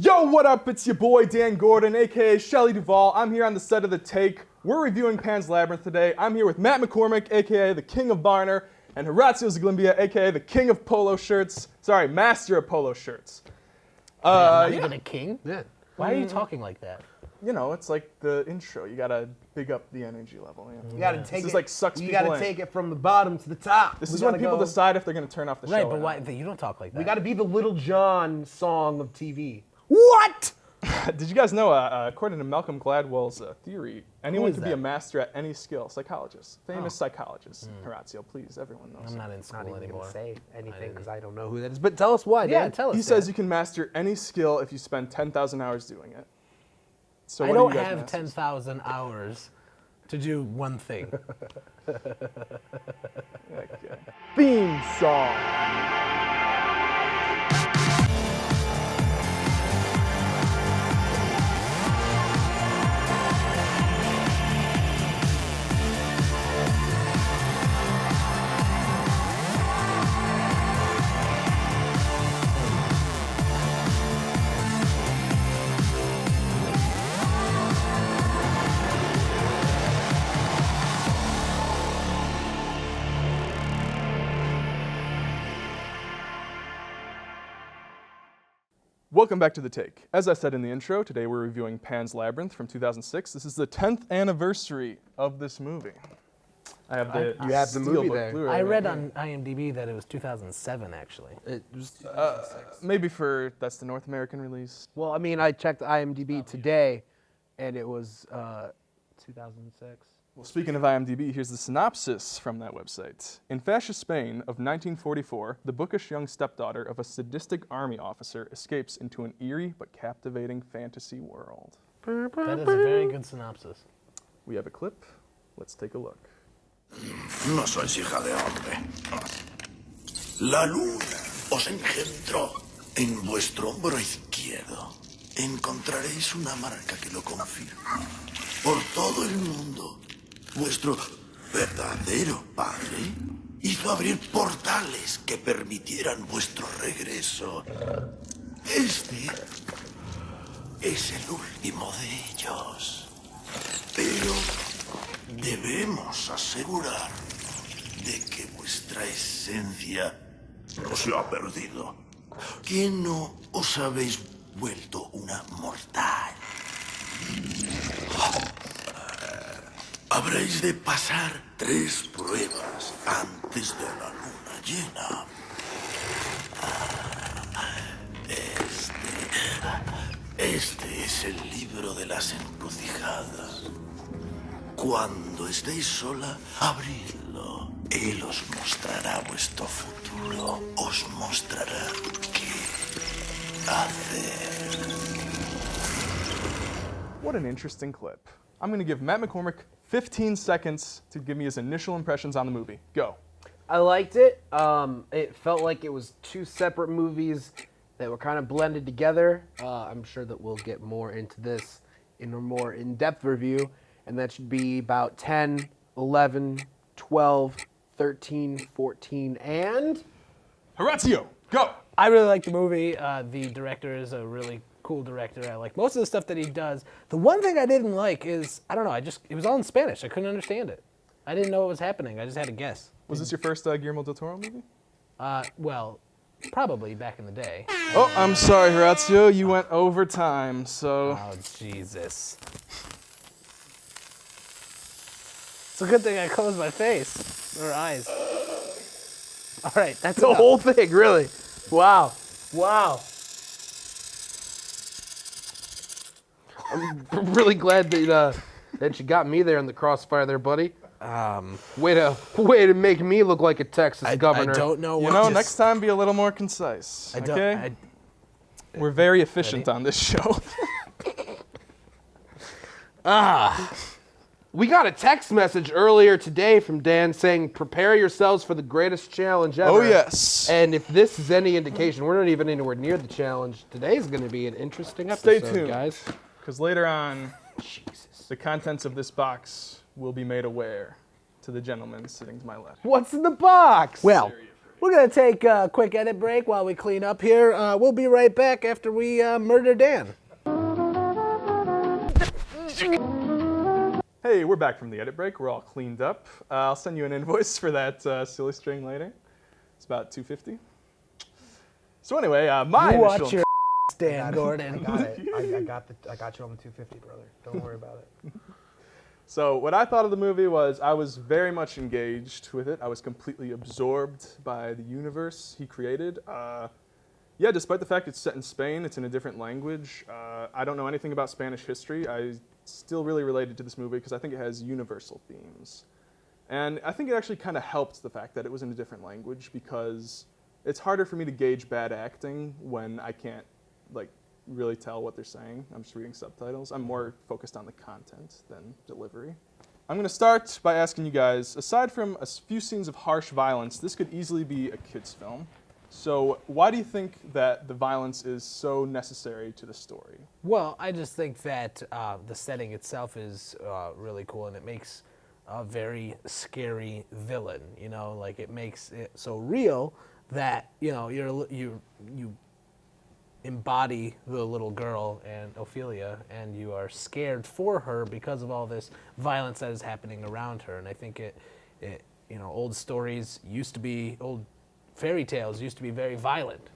Yo, what up? It's your boy Dan Gordon, aka Shelley Duvall. I'm here on the set of The Take. We're reviewing Pan's Labyrinth today. I'm here with Matt McCormick, aka the King of Barner, and Horatiu Zglimbea, aka the King of Polo Shirts. Sorry, Master of Polo Shirts. Not even a king? Yeah. Why are you talking like that? You know, it's like the intro. You gotta big up the energy level. Yeah. You gotta take This it. like sucks you people gotta in. take it from the bottom to the top. This is when people decide if they're gonna turn off the show. Right, but or why? not. You don't talk like that. We gotta be the Little John song of TV. What? Did you guys know, according to Malcolm Gladwell's theory, anyone is can be that? a master at any skill? Psychologist, famous psychologist. Horatio, please, everyone knows. I'm not in Not school even anymore. gonna say anything because I don't know who that is. But tell us why, Yeah, Dan. tell us. He says you can master any skill if you spend 10,000 hours doing it. So I what don't do you guys have masters? 10,000 hours to do one thing. Okay. Theme song. Welcome back to The Take. As I said in the intro, today we're reviewing Pan's Labyrinth from 2006. This is the 10th anniversary of this movie. I have the You have the movie Steelbook there. Blu-ray I right read here. on IMDB that it was 2007, actually. It was, Maybe that's the North American release. well, I mean, I checked IMDb today, and it was 2006. Well, speaking of IMDb, here's the synopsis from that website. In fascist Spain of 1944, the bookish young stepdaughter of a sadistic army officer escapes into an eerie but captivating fantasy world. That is a very good synopsis. We have a clip. Let's take a look. No sois hija de hombre. La luna os engendró en vuestro hombro izquierdo. Encontraréis una marca que lo confirma. Por todo el mundo, vuestro verdadero padre hizo abrir portales que permitieran vuestro regreso. Este es el último de ellos. Pero debemos asegurar de que vuestra esencia no se ha perdido. Que no os habéis vuelto una mortal. Habréis de pasar 3 pruebas antes de la luna llena. Este es el libro de las encrucijadas. Cuando estéis sola, abridlo. Él os mostrará vuestro futuro. Os mostrará qué hacer. What an interesting clip. I'm going to give Matt McCormick 15 seconds to give me his initial impressions on the movie. Go. I liked it. It felt like it was 2 separate movies that were kind of blended together. I'm sure that we'll get more into this in a more in-depth review, and that should be about 10, 11, 12, 13, 14, and... Horatio, go. I really like the movie. The director is a really cool director. I like most of the stuff that he does. The one thing I didn't like is, I don't know, it was all in Spanish. I couldn't understand it. I didn't know what was happening. I just had to guess. Was this your first Guillermo del Toro movie? Well, probably back in the day. Oh, I'm sorry, Horatio. You went over time, so... Oh, Jesus. It's a good thing I closed my face, or eyes. All right, that's The enough. whole thing, really. Wow. Wow. I'm really glad that you got me there in the crossfire there, buddy. Way to make me look like a Texas governor. I don't know what You know, just- next time be a little more concise, I don't, okay? We're very efficient on this show. We got a text message earlier today from Dan saying, prepare yourselves for the greatest challenge ever. Oh, yes. And if this is any indication, we're not even anywhere near the challenge. Today's going to be an interesting Stay episode, tuned, guys. Because later on, Jesus. the contents of this box will be made aware to the gentleman sitting to my left. What's in the box? Well, We're going to take a quick edit break while we clean up here. We'll be right back after we murder Dan. Hey, we're back from the edit break. We're all cleaned up. I'll send you an invoice for that silly string later. It's about $250. So anyway, my Watch initial... your Dan Gordon. I got it. I got you on the 250, brother. Don't worry about it. So what I thought of the movie was I was very much engaged with it. I was completely absorbed by the universe he created. Yeah, despite the fact it's set in Spain, it's in a different language. I don't know anything about Spanish history. I still really related to this movie because I think it has universal themes. And I think it actually kind of helped the fact that it was in a different language because it's harder for me to gauge bad acting when I can't like really tell what they're saying. I'm just reading subtitles. I'm more focused on the content than delivery. I'm going to start by asking you guys, aside from a few scenes of harsh violence, this could easily be a kid's film. So why do you think that the violence is so necessary to the story? Well, I just think that the setting itself is really cool, and it makes a very scary villain. You know, like it makes it so real that you embody the little girl and Ophelia, and you are scared for her because of all this violence that is happening around her. And I think old stories used to be old. Fairy tales used to be very violent,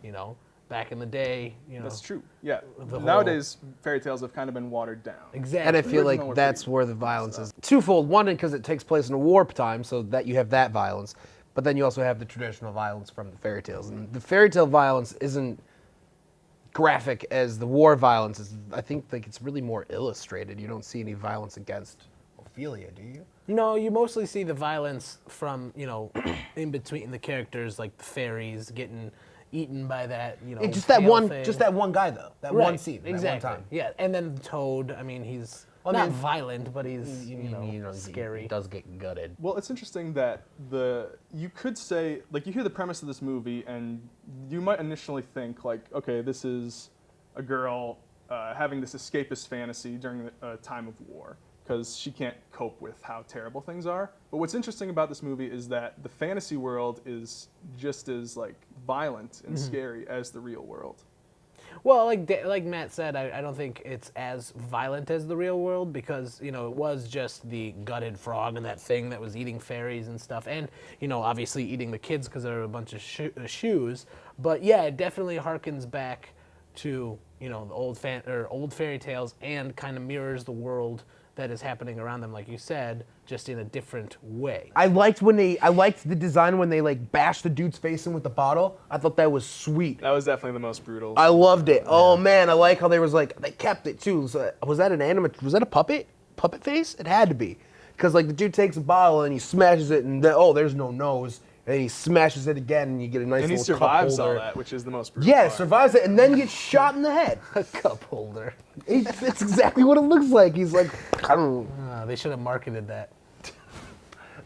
back in the day, That's true, yeah. the Nowadays, fairy tales have kind of been watered down. Exactly. And I feel Original like or that's prequel where the violence is twofold. One, because it takes place in a wartime, so that you have that violence. But then you also have the traditional violence from the fairy tales. And the fairy tale violence isn't graphic as the war violence is. I think like it's really more illustrated. You don't see any violence against Ophelia, do you? No, you mostly see the violence from, in between the characters, like the fairies getting eaten by that, It's just that tail one, thing. just that one guy though. That Right, one scene, exactly. that one time. Yeah, and then Toad. I mean, he's not violent, but he's scary. He does get gutted. Well, it's interesting that you could say, like, you hear the premise of this movie, and you might initially think, like, okay, this is a girl having this escapist fantasy during a time of war, because she can't cope with how terrible things are. But what's interesting about this movie is that the fantasy world is just as, like, violent and scary as the real world. Well, like Matt said, I don't think it's as violent as the real world because, it was just the gutted frog and that thing that was eating fairies and stuff. And, obviously eating the kids because there were a bunch of shoes. But, yeah, it definitely harkens back to, the old fairy tales and kind of mirrors the world that is happening around them, like you said, just in a different way. I liked the design when they like bashed the dude's face in with the bottle. I thought that was sweet. That was definitely the most brutal. I loved it. Oh man, I like how they kept it too. So, was that was that a puppet face? It had to be, because like the dude takes a bottle and he smashes it, and there's no nose, and he smashes it again, and you get a nice and he little survives cup holder. all that, which is the most brutal Yeah, part. survives it, and then gets shot in the head. A cup holder. That's exactly what it looks like. He's like, I don't know. They should have marketed that.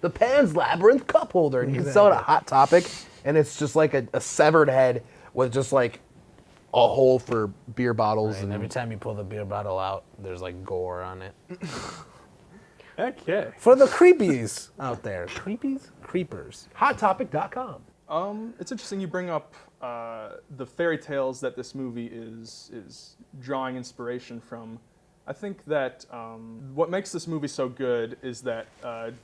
The Pan's Labyrinth cup holder, and you can sell it at Hot Topic, and it's just like a severed head with just like a hole for beer bottles. And every time you pull the beer bottle out, there's like gore on it. Okay. For the creepies out there. Creepies? Creepers. HotTopic.com. It's interesting you bring up the fairy tales that this movie is drawing inspiration from. I think that what makes this movie so good is that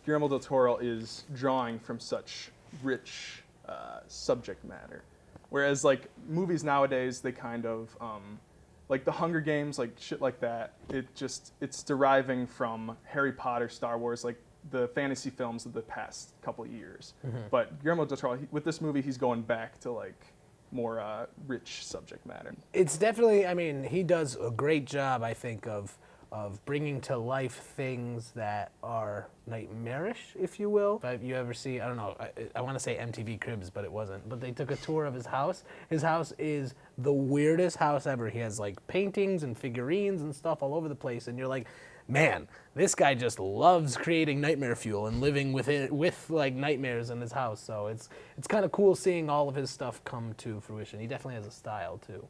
Guillermo del Toro is drawing from such rich subject matter. Whereas like movies nowadays, they kind of, like the Hunger Games, like shit like that, it's deriving from Harry Potter, Star Wars, like the fantasy films of the past couple of years. But Guillermo del Toro, with this movie, he's going back to like more rich subject matter. It's definitely, he does a great job, I think, of bringing to life things that are nightmarish, if you will. If you ever see, I don't know, I want to say MTV Cribs, but it wasn't. But they took a tour of his house. His house is the weirdest house ever. He has like paintings and figurines and stuff all over the place, and you're like, man, this guy just loves creating nightmare fuel and living with like nightmares in his house. So it's kind of cool seeing all of his stuff come to fruition. He definitely has a style too.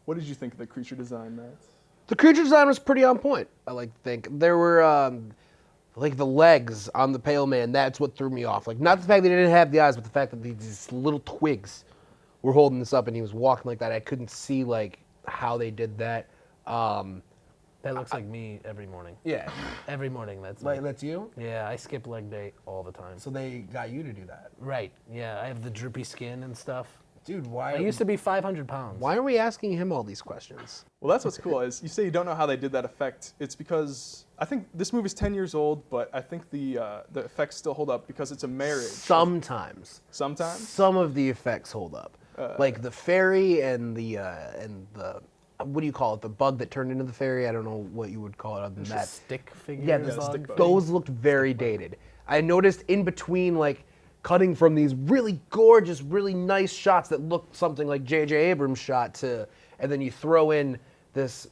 What did you think of the creature design, Matt? The creature design was pretty on point, I like to think. There were like the legs on the pale man, that's what threw me off. Like, not the fact that he didn't have the eyes, but the fact that these little twigs were holding this up and he was walking like that. I couldn't see, like, how they did that. That looks like me every morning. Yeah. Every morning, that's Like, me. that's you? Yeah, I skip leg day all the time. So they got you to do that. Right, yeah, I have the droopy skin and stuff. Dude, why? I used to be 500 pounds. Why are we asking him all these questions? Well, that's what's cool is you say you don't know how they did that effect. It's because I think this movie's 10 years old, but I think the effects still hold up because it's a marriage. Sometimes. Sometimes? Some of the effects hold up. Like the fairy and the what do you call it? The bug that turned into the fairy? I don't know what you would call it other than that. Stick figure. Yeah, the stick bug. those looked very dated. I noticed in between, like, cutting from these really gorgeous, really nice shots that looked something like J.J. Abrams shot to, and then you throw in this,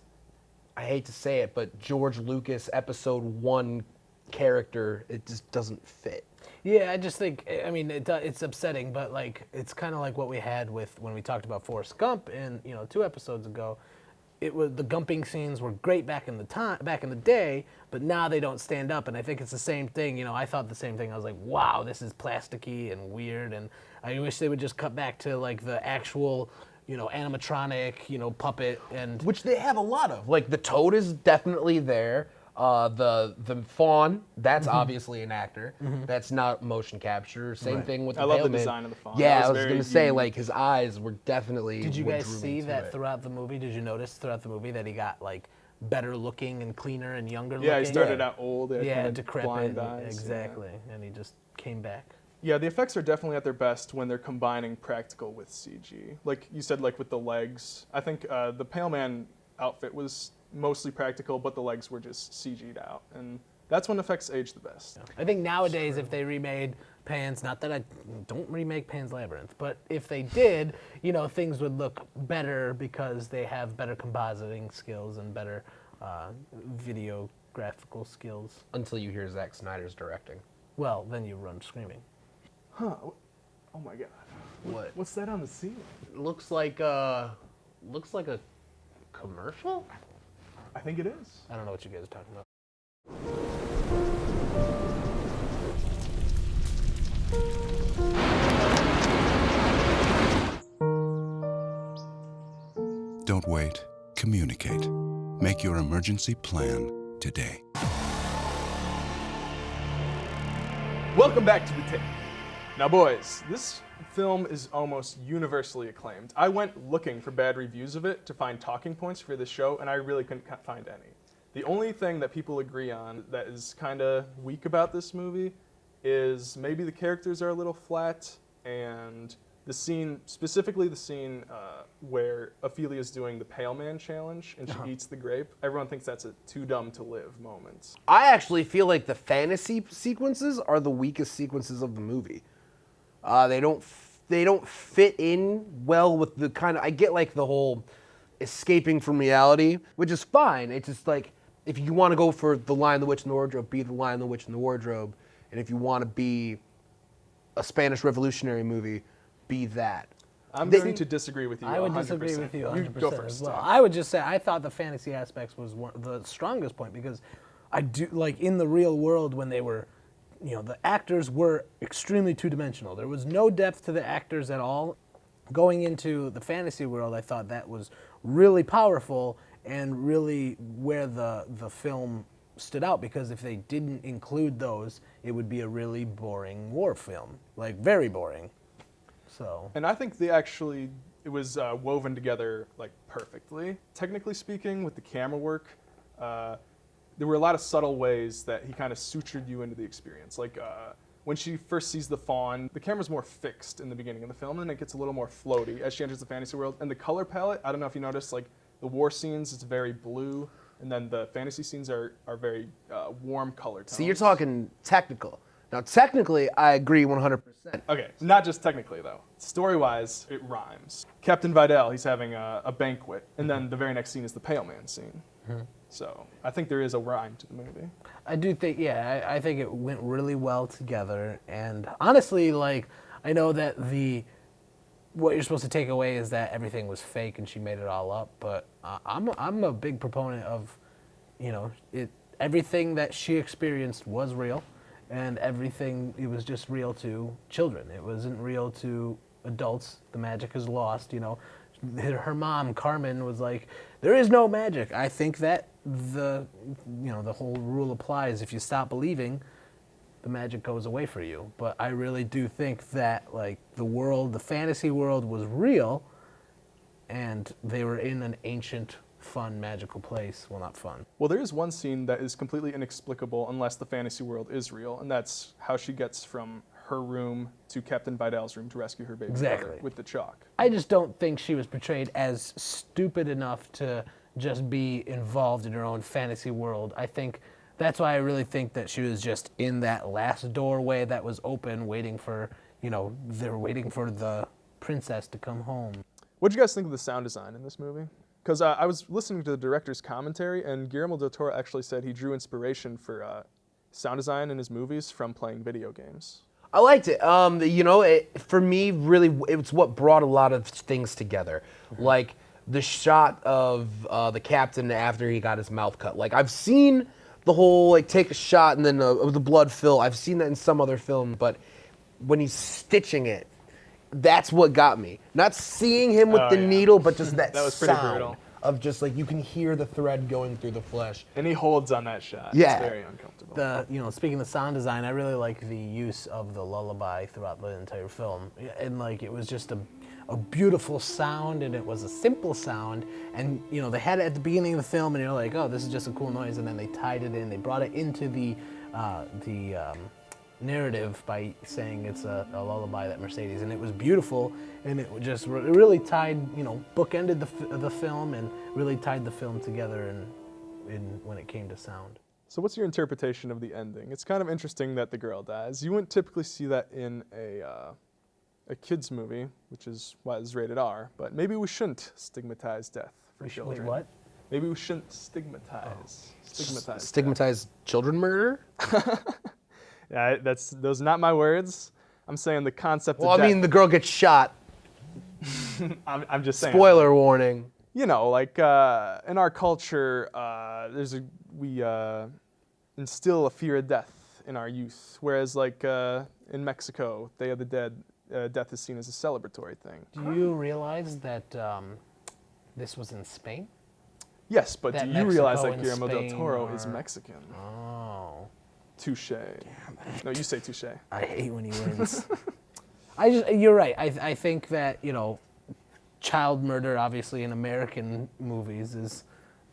I hate to say it, but George Lucas Episode 1 character, it just doesn't fit. Yeah, I just think, I mean, it's upsetting, but like, it's kind of like what we had with when we talked about Forrest Gump, and 2 episodes ago. It was the gumping scenes were great back in the day, but now they don't stand up. And I think it's the same thing. I thought the same thing. I was like, wow, this is plasticky and weird, and I wish they would just cut back to like the actual, animatronic, puppet and. Which they have a lot of. Like the toad is definitely there. The fawn, that's obviously an actor. That's not motion capture. Same thing with the I love the pale man. design of the fawn. Yeah, That I was was very gonna say, unique. like, his eyes were definitely. Did you what guys drew me see to that it. throughout the movie? Did you notice throughout the movie that he got like better looking and cleaner and younger looking? Yeah, he started out old. Yeah, kinda decrepit. blind eyes. Exactly, and he just came back. Yeah, the effects are definitely at their best when they're combining practical with CG. Like you said, like with the legs. I think the Pale Man outfit was mostly practical, but the legs were just CG'd out. And that's when effects age the best. I think nowadays, if they remade Pan's, not that I don't remake Pan's Labyrinth, but if they did, things would look better because they have better compositing skills and better videographical skills. Until you hear Zack Snyder's directing. Well, then you run screaming. Huh. Oh my god. What? What's that on the ceiling? Looks like a commercial? I think it is. I don't know what you guys are talking about. Don't wait. Communicate. Make your emergency plan today. Welcome back to The Take. Now, boys, this film is almost universally acclaimed. I went looking for bad reviews of it to find talking points for this show, and I really couldn't find any. The only thing that people agree on that is kind of weak about this movie is maybe the characters are a little flat, and the scene, specifically the scene where Ophelia's doing the Pale Man challenge and she eats the grape. Everyone thinks that's a too dumb to live moment. I actually feel like the fantasy sequences are the weakest sequences of the movie. They don't fit in well with the kind of, I get like the whole escaping from reality, which is fine. It's just like, if you want to go for the Lion, the Witch, and the Wardrobe, be the Lion, the Witch, and the Wardrobe. And if you want to be a Spanish Revolutionary movie, be that. I'm going to disagree with you. I would 100%. disagree with you 100% You go as first. well. I would just say I thought the fantasy aspects was the strongest point because I do like in the real world when they were, the actors were extremely two-dimensional. There was no depth to the actors at all. Going into the fantasy world, I thought that was really powerful and really where the film stood out because if they didn't include those, it would be a really boring war film, like very boring. So. And I think it was woven together like perfectly. Technically speaking, with the camera work, there were a lot of subtle ways that he kind of sutured you into the experience. Like when she first sees the fawn, the camera's more fixed in the beginning of the film, and it gets a little more floaty as she enters the fantasy world. And the color palette, I don't know if you noticed, like the war scenes, it's very blue, and then the fantasy scenes are very warm color tones. See, you're talking technical. Now, technically, I agree 100%. Okay, not just technically though. Story-wise, it rhymes. Captain Vidal, he's having a banquet, and then the very next scene is the Pale Man scene. So I think there is a rhyme to the movie. I do think, I think it went really well together. And honestly, like, I know that what you're supposed to take away is that everything was fake and she made it all up. But I'm a big proponent of, everything that she experienced was real, and everything, it was just real to children. It wasn't real to adults. The magic is lost, you know. Her mom, Carmen, was like, there is no magic. I think that the whole rule applies. If you stop believing, the magic goes away for you. But I really do think that, like, the fantasy world was real, and they were in an ancient, fun, magical place. Well, not fun. Well, there is one scene that is completely inexplicable unless the fantasy world is real, and that's how she gets from her room to Captain Vidal's room to rescue her baby brother with the chalk. I just don't think she was portrayed as stupid enough to just be involved in her own fantasy world. I think that's why I really think that she was just in that last doorway that was open, waiting for, they were waiting for the princess to come home. What did you guys think of the sound design in this movie? Because I was listening to the director's commentary, and Guillermo del Toro actually said he drew inspiration for sound design in his movies from playing video games. I liked it. For me, really, it's what brought a lot of things together. Like the shot of the captain after he got his mouth cut. Like, I've seen the whole, like, take a shot and then the blood fill. I've seen that in some other film, but when he's stitching it, that's what got me. Not seeing him with the needle, but just that was pretty sound brutal. Of just, like, you can hear the thread going through the flesh. And he holds on that shot. Yeah. It's very uncomfortable. Speaking of sound design, I really like the use of the lullaby throughout the entire film. And, like, it was just a beautiful sound, and it was a simple sound. And, they had it at the beginning of the film, and you're like, oh, this is just a cool noise. And then they tied it in. They brought it into the narrative by saying it's a lullaby that Mercedes, and it was beautiful, and it just really tied, bookended the film and really tied the film together in when it came to sound. So what's your interpretation of the ending? It's kind of interesting that the girl dies. You wouldn't typically see that in a kid's movie, which is why it's rated R, but maybe we shouldn't stigmatize death for children. Wait, what? Maybe we shouldn't stigmatize. Stigmatize children murder? Yeah, those are not my words. I'm saying the concept Well, of I death. mean, the girl gets shot. I'm just saying. Spoiler warning. In our culture, we instill a fear of death in our youth, whereas like in Mexico, Day of the Dead, death is seen as a celebratory thing. Do you realize that this was in Spain? Yes, but That do you realize Mexico that and Guillermo del Spain Toro is are- Mexican? Oh. Touche. No, you say touche. I hate when he wins. You're right. I think that, child murder, obviously, in American movies is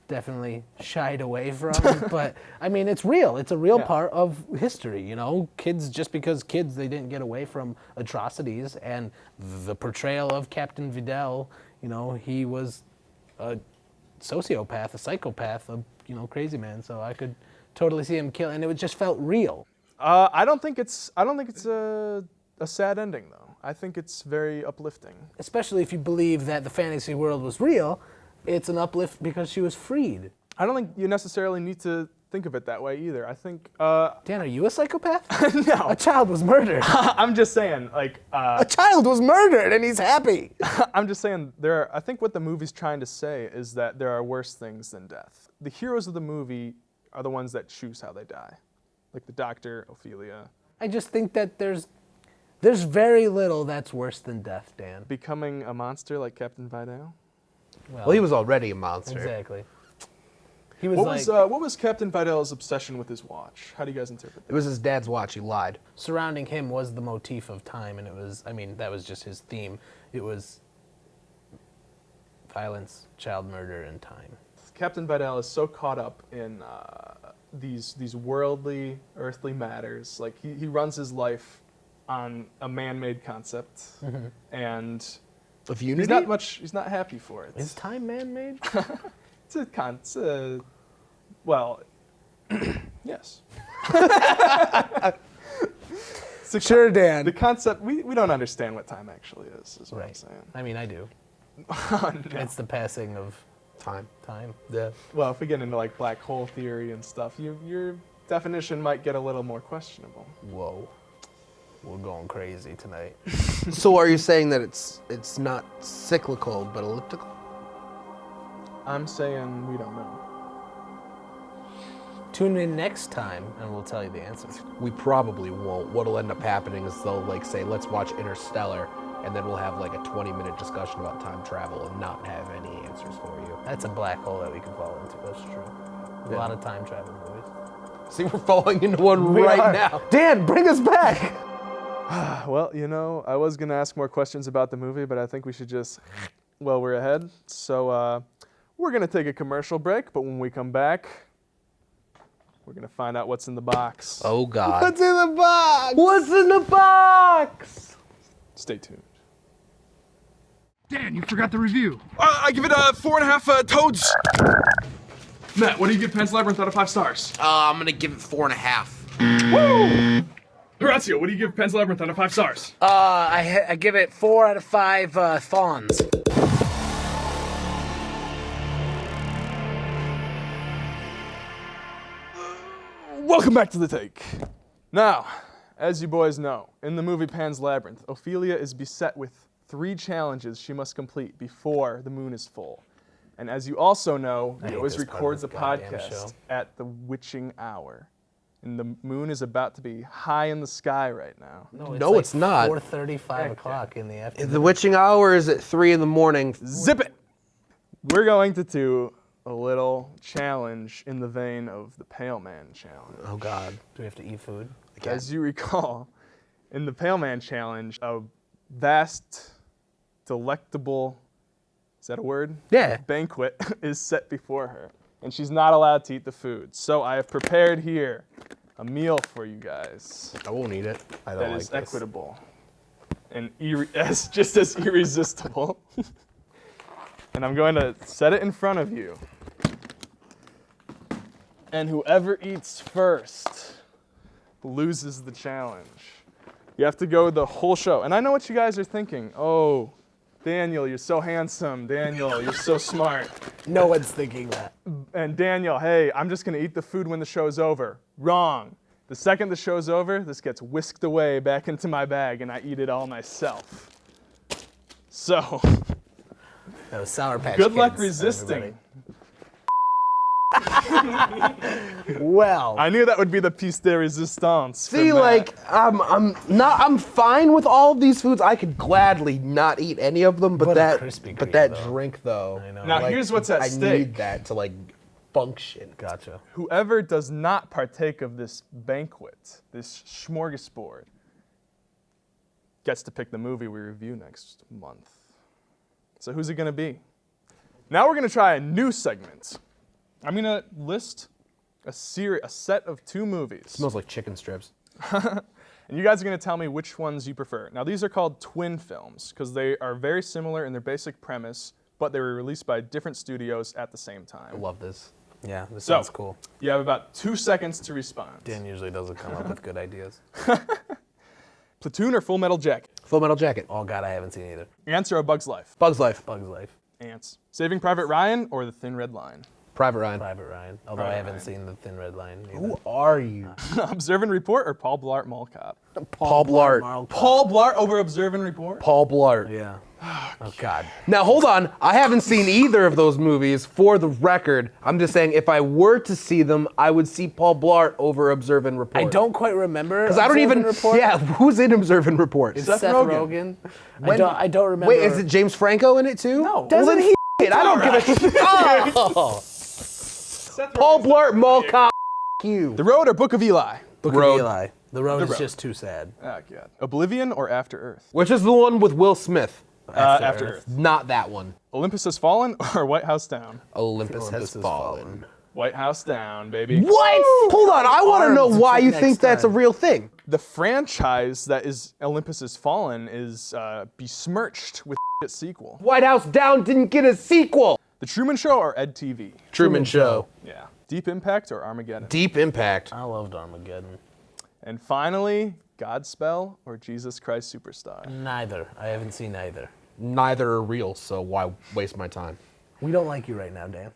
definitely shied away from. But, I mean, it's real. It's a real part of history, Kids, just because kids, they didn't get away from atrocities. And the portrayal of Captain Vidal, he was a sociopath, a psychopath, a crazy man. So I could totally see him kill, and it just felt real. I don't think it's a sad ending though. I think it's very uplifting. Especially if you believe that the fantasy world was real, it's an uplift because she was freed. I don't think you necessarily need to think of it that way either. I think. Dan, are you a psychopath? No. A child was murdered. I'm just saying, like. A child was murdered, and he's happy. I'm just saying, I think what the movie's trying to say is that there are worse things than death. The heroes of the movie are the ones that choose how they die, like the doctor, Ophelia. I just think that there's very little that's worse than death, Dan. Becoming a monster like Captain Vidal. Well, he was already a monster. Exactly. He was What was Captain Vidal's obsession with his watch? How do you guys interpret that? It was his dad's watch. He lied. surrounding him was the motif of time, and that was just his theme. It was violence, child murder, and time. Captain Vidal is so caught up in these worldly, earthly matters. Like he runs his life on a man-made concept, and Of unity? he's not happy for it. Is time man-made? Well, yes. Sure, Dan. The concept, we don't understand what time actually is what I'm saying. I mean, I do. Oh, no. It's the passing of Time. time. Yeah. Well, if we get into like black hole theory and stuff, your definition might get a little more questionable. Whoa. We're going crazy tonight. So are you saying that it's not cyclical but elliptical? I'm saying we don't know. Tune in next time, and we'll tell you the answers. We probably won't. What'll end up happening is they'll like say, let's watch Interstellar, and then we'll have like a 20-minute discussion about time travel and not have any answers for you. That's a black hole that we could fall into. That's true. A lot of time travel movies. See, we're falling into one We right are. now. Dan, bring us back. Well, you know, I was going to ask more questions about the movie, but I think we should just, well, we're ahead. So we're going to take a commercial break, but when we come back, we're going to find out what's in the box. Oh, God. What's in the box? What's in the box? Stay tuned. Dan, you forgot the review. I give it 4.5 toads. Matt, what do you give Pan's Labyrinth out of 5 stars? I'm gonna give it 4.5. Horatiu, what do you give Pan's Labyrinth out of 5 stars? I give it 4 out of 5 fawns. Welcome back to The Take. Now, as you boys know, in the movie Pan's Labyrinth, Ophelia is beset with 3 challenges she must complete before the moon is full. And as you also know, I he hate always this part of records a this goddamn podcast show. at the witching hour. And the moon is about to be high in the sky right now. No, it's not. 4:35 o'clock in the afternoon. The witching hour is at 3 in the morning. Zip it! We're going to do a little challenge in the vein of the Pale Man Challenge. Oh, God. Do we have to eat food? As you recall, in the Pale Man Challenge, a vast, delectable, is that a word? Yeah. Banquet is set before her, and she's not allowed to eat the food. So I have prepared here a meal for you guys I won't eat it. I don't that like is this. equitable and just as irresistible. And I'm going to set it in front of you. And whoever eats first loses the challenge. You have to go the whole show. And I know what you guys are thinking. Oh, Daniel, you're so handsome. Daniel, you're so smart. No one's thinking that. And Daniel, hey, I'm just gonna eat the food when the show's over. Wrong. The second the show's over, this gets whisked away back into my bag and I eat it all myself. So, That was Sour Patch good luck Kids, resisting. Well, I knew that would be the piece de resistance. for See, Matt. like, I'm fine with all of these foods. I could gladly not eat any of them, but What a that, Krispy but Kreme, that though. drink though. I know. Now, like, here's what's at I stake. need that to like function. gotcha. Whoever does not partake of this banquet, this smorgasbord, gets to pick the movie we review next month. So who's it gonna be? Now we're gonna try a new segment. I'm gonna list a set of 2 movies. Smells like chicken strips. And you guys are gonna tell me which ones you prefer. Now these are called twin films because they are very similar in their basic premise, but they were released by different studios at the same I time. love this. Yeah, this So, sounds cool. you have about 2 seconds to respond. Dan usually doesn't come up with good ideas. Platoon or Full Metal Jacket? Full Metal Jacket. Oh God, I haven't seen either. Ants or A Bug's Life? Bug's Life. Bug's Life. Ants. Saving Private Ryan or The Thin Red Line? Private Ryan. Private Ryan. Although I haven't seen The Thin Red Line either. Who are you? Observe and Report or Paul Blart Mall Cop? Paul Blart. Paul Blart over Observe and Report? Paul Blart. Yeah. Oh God. Now hold on, I haven't seen either of those movies. For the record, I'm just saying if I were to see them, I would see Paul Blart over Observe and Report. I don't quite remember. because I don't Observe even. and Report. Yeah, who's in Observe and Report? It's Seth Seth Rogen. Rogen. I don't remember. Wait, is it James Franco in it too? No. Doesn't he? I don't give a. Oh. Paul Blart, Mall Cop. You. The Road or Book of Eli? Book Road. of Eli. The Road is Road. just too sad. Oh, God. Oblivion or After Earth? Which is the one with Will Smith? After Earth. Not that one. Olympus Has Fallen or White House Down? Olympus, Olympus has has fallen. White House Down, baby. What? Hold on, I want to know Arms why you next think that's a time. real thing. The franchise that is Olympus Has Fallen is besmirched with a sequel. White House Down didn't get a sequel. The Truman Show or Ed TV? Truman Show. Yeah. Deep Impact or Armageddon? Deep Impact. I loved Armageddon. And finally, Godspell or Jesus Christ Superstar? Neither. I haven't seen either. Neither are real, so why waste my time? We don't like you right now, Dan.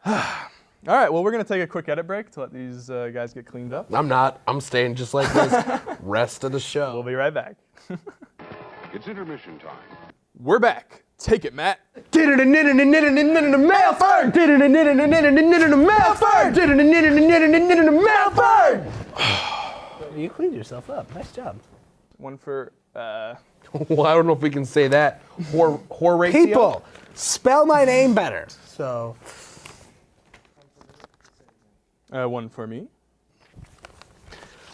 All right, well, we're going to take a quick edit break to let these guys get cleaned up. I'm not. I'm staying just like this rest of the show. We'll be right back. It's intermission time. We're back. Take it, Matt. You cleaned yourself up. Nice job. One for, Well, I don't know if we can say that. Horatio? People, spell my name better. So, one for me.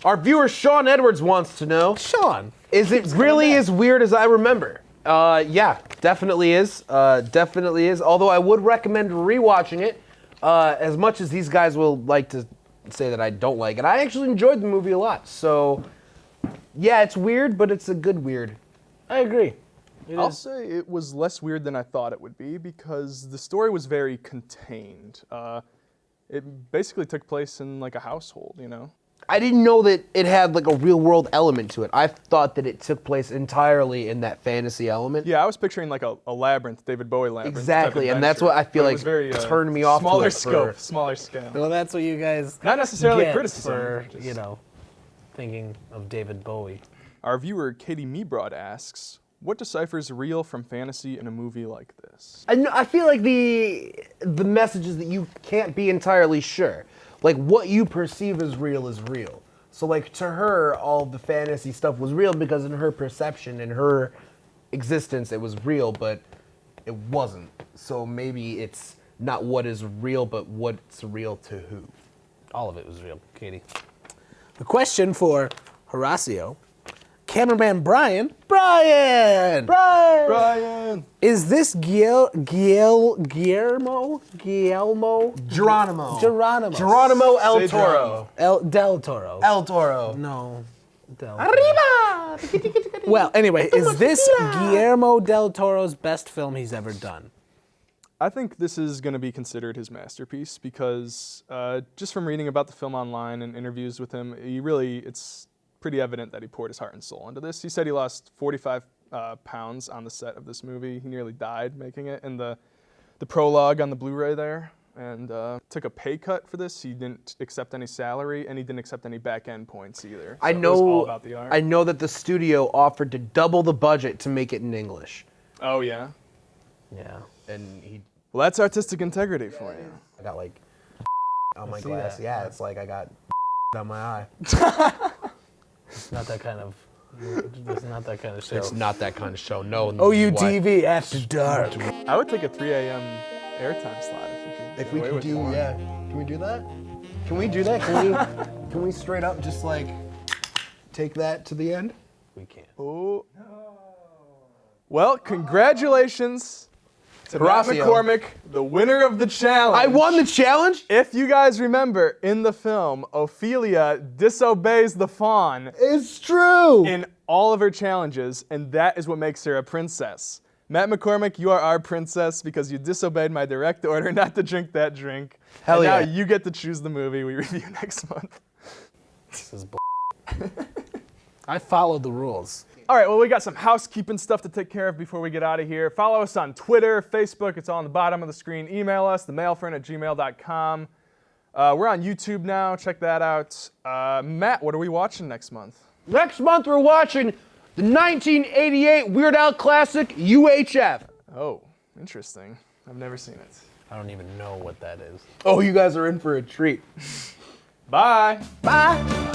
Our viewer Sean Edwards wants to know, Sean. is it really as weird as I remember? Yeah, definitely is. Definitely is. Although I would recommend rewatching it, as much as these guys will like to say that I don't like it. I actually enjoyed the movie a lot. So, yeah, it's weird, but it's a good weird. I agree. I'll say it was less weird than I thought it would be because the story was very contained. It basically took place in like a household, you know? I didn't know that it had like a real world element to it. I thought that it took place entirely in that fantasy element. Yeah, I was picturing like a Labyrinth, David Bowie Labyrinth. Exactly, and that's what I feel like turned me off to smaller it scope, smaller scale. Well, that's what you guys Not necessarily get criticism. for, just- you know, thinking of David Bowie. Our viewer Katie Meebrod asks, what deciphers real from fantasy in a movie like this? I feel like the message is that you can't be entirely sure. Like what you perceive as real is real. So like to her, all the fantasy stuff was real because in her perception, in her existence, it was real, but it wasn't. So maybe it's not what is real, but what's real to who. All of it was real, Katie. The question for Horacio, cameraman Brian, Brian! is this Guillermo? Geronimo El Say Toro. Del Toro. El Toro. No. Del Arriba! Well, anyway, is this Guillermo del Toro's best film he's ever done? I think this is going to be considered his masterpiece because just from reading about the film online and interviews with him, it's pretty evident that he poured his heart and soul into this. He said he lost 45 pounds on the set of this movie. He nearly died making it. In the prologue on the Blu-ray there, and took a pay cut for this. He didn't accept any salary, and he didn't accept any back-end points either. So I it was all about know. the art. I know that the studio offered to double the budget to make it in English, Oh yeah. Yeah. and he. Well, that's artistic integrity for you. I got like on my see glass. that. Yeah, it's like I got on my eye. It's not that kind of. It's not that kind of show. It's not that kind of show. No. OUTV After Dark. I would take a 3 a.m. airtime slot if you could. If we get away could with do, more. yeah. Can we do that? Can we do that? Can we straight up just like take that to the end? We can't. Oh. Well, congratulations to Matt Horacio. McCormick, the winner of the challenge. I won the challenge. If you guys remember, in the film, Ophelia disobeys the fawn It's true. in all of her challenges, and that is what makes her a princess. Matt McCormick, you are our princess because you disobeyed my direct order not to drink that drink. Hell and yeah. now you get to choose the movie we review next month. This is I followed the rules. All right, well, we got some housekeeping stuff to take care of before we get out of here. Follow us on Twitter, Facebook. It's all on the bottom of the screen. Email us, themailfriend@gmail.com. We're on YouTube now. Check that out. Matt, what are we watching next month? Next month we're watching the 1988 Weird Al classic UHF. Oh, interesting. I've never seen it. I don't even know what that is. Oh, you guys are in for a treat. Bye. Bye.